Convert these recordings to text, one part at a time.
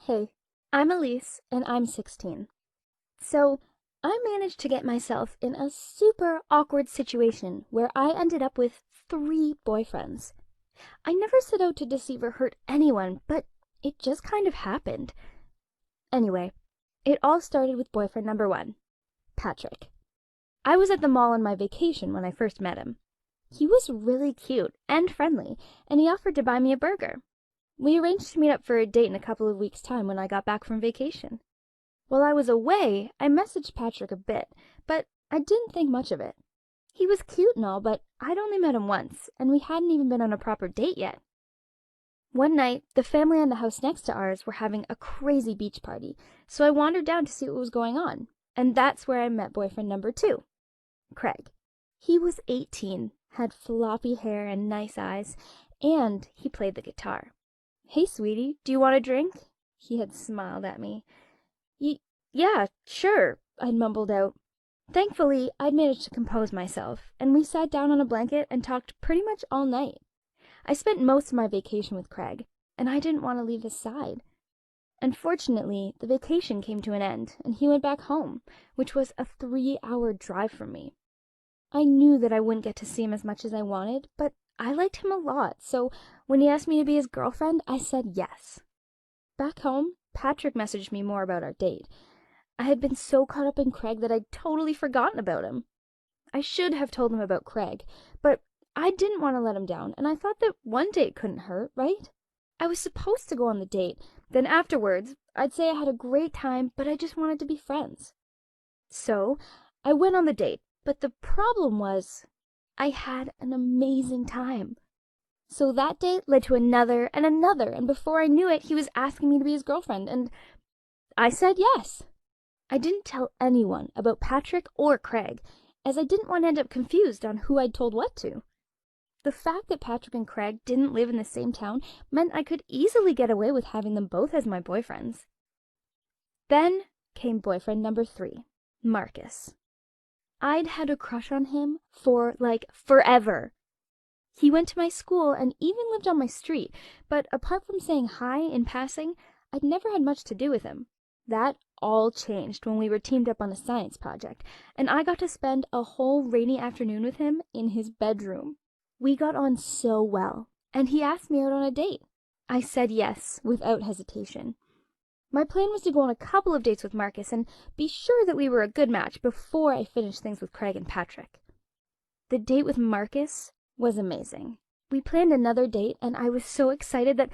Hey, I'm Elise and I'm 16. So, I managed to get myself in a super awkward situation where I ended up with three boyfriends. I never set out to deceive or hurt anyone, but it just kind of happened. Anyway, it all started with boyfriend number one, Patrick. I was at the mall on my vacation when I first met him. He was really cute and friendly, and he offered to buy me a burger. We arranged to meet up for a date in a couple of weeks' time when I got back from vacation. While I was away, I messaged Patrick a bit, but I didn't think much of it. He was cute and all, but I'd only met him once, and we hadn't even been on a proper date yet. One night, the family on the house next to ours were having a crazy beach party, so I wandered down to see what was going on, and that's where I met boyfriend number two, Craig. He was 18, had floppy hair and nice eyes, and he played the guitar. "Hey, sweetie, do you want a drink?" He had smiled at me. Yeah, sure," I'd mumbled out. Thankfully, I'd managed to compose myself, and we sat down on a blanket and talked pretty much all night. I spent most of my vacation with Craig, and I didn't want to leave his side. Unfortunately, the vacation came to an end, and he went back home, which was a 3-hour drive from me. I knew that I wouldn't get to see him as much as I wanted, but I liked him a lot, so when he asked me to be his girlfriend, I said yes. Back home, Patrick messaged me more about our date. I had been so caught up in Craig that I'd totally forgotten about him. I should have told him about Craig, but I didn't want to let him down, and I thought that one date couldn't hurt, right? I was supposed to go on the date, then afterwards, I'd say I had a great time, but I just wanted to be friends. So, I went on the date, but the problem was, I had an amazing time. So that date led to another and another, and before I knew it, he was asking me to be his girlfriend, and I said yes. I didn't tell anyone about Patrick or Craig, as I didn't want to end up confused on who I'd told what to. The fact that Patrick and Craig didn't live in the same town meant I could easily get away with having them both as my boyfriends. Then came boyfriend number three, Marcus. I'd had a crush on him for, like, forever. He went to my school and even lived on my street, but apart from saying hi in passing, I'd never had much to do with him. That all changed when we were teamed up on a science project, and I got to spend a whole rainy afternoon with him in his bedroom. We got on so well, and he asked me out on a date. I said yes without hesitation. My plan was to go on a couple of dates with Marcus and be sure that we were a good match before I finished things with Craig and Patrick. The date with Marcus was amazing. We planned another date, and I was so excited that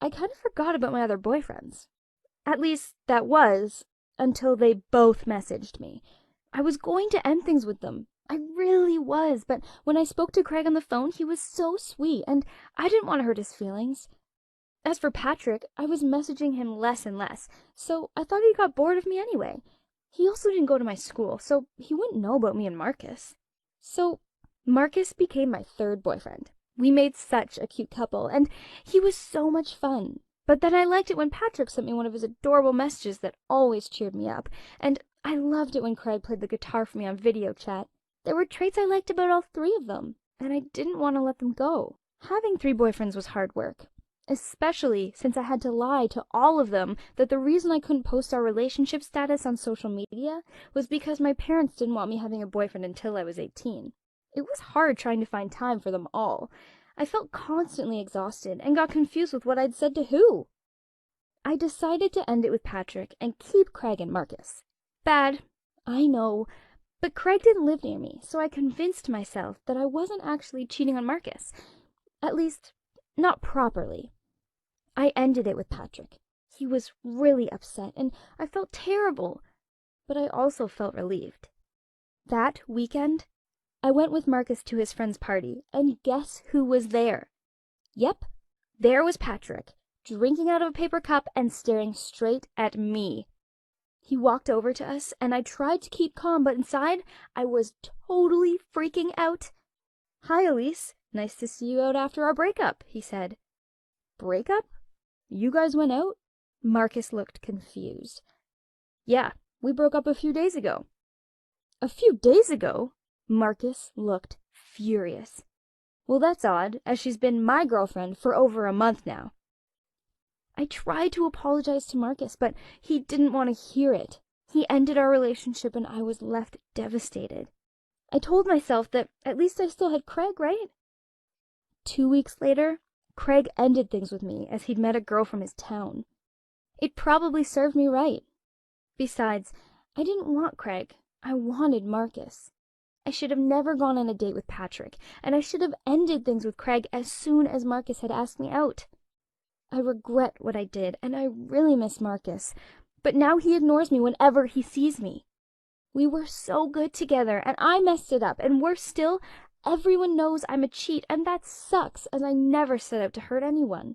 I kind of forgot about my other boyfriends. At least, that was, until they both messaged me. I was going to end things with them. I really was, but when I spoke to Craig on the phone, he was so sweet, and I didn't want to hurt his feelings. As for Patrick, I was messaging him less and less, so I thought he got bored of me anyway. He also didn't go to my school, so he wouldn't know about me and Marcus. So Marcus became my third boyfriend. We made such a cute couple, and he was so much fun. But then I liked it when Patrick sent me one of his adorable messages that always cheered me up, and I loved it when Craig played the guitar for me on video chat. There were traits I liked about all three of them, and I didn't want to let them go. Having three boyfriends was hard work, especially since I had to lie to all of them that the reason I couldn't post our relationship status on social media was because my parents didn't want me having a boyfriend until I was 18. It was hard trying to find time for them all. I felt constantly exhausted and got confused with what I'd said to who. I decided to end it with Patrick and keep Craig and Marcus. Bad, I know, but Craig didn't live near me, so I convinced myself that I wasn't actually cheating on Marcus. At least, not properly. I ended it with Patrick. He was really upset, and I felt terrible, but I also felt relieved. That weekend, I went with Marcus to his friend's party, and guess who was there? Yep, there was Patrick, drinking out of a paper cup and staring straight at me. He walked over to us, and I tried to keep calm, but inside, I was totally freaking out. "Hi, Elise. Nice to see you out after our breakup," he said. "Breakup? You guys went out?" Marcus looked confused. "Yeah, we broke up a few days ago." "A few days ago?" Marcus looked furious. "Well, that's odd, as she's been my girlfriend for over a month now." I tried to apologize to Marcus, but he didn't want to hear it. He ended our relationship and I was left devastated. I told myself that at least I still had Craig, right? 2 weeks later, Craig ended things with me as he'd met a girl from his town. It probably served me right. Besides, I didn't want Craig. I wanted Marcus. I should have never gone on a date with Patrick, and I should have ended things with Craig as soon as Marcus had asked me out. I regret what I did, and I really miss Marcus, but now he ignores me whenever he sees me. We were so good together, and I messed it up, and worse still, everyone knows I'm a cheat, and that sucks, as I never set out to hurt anyone.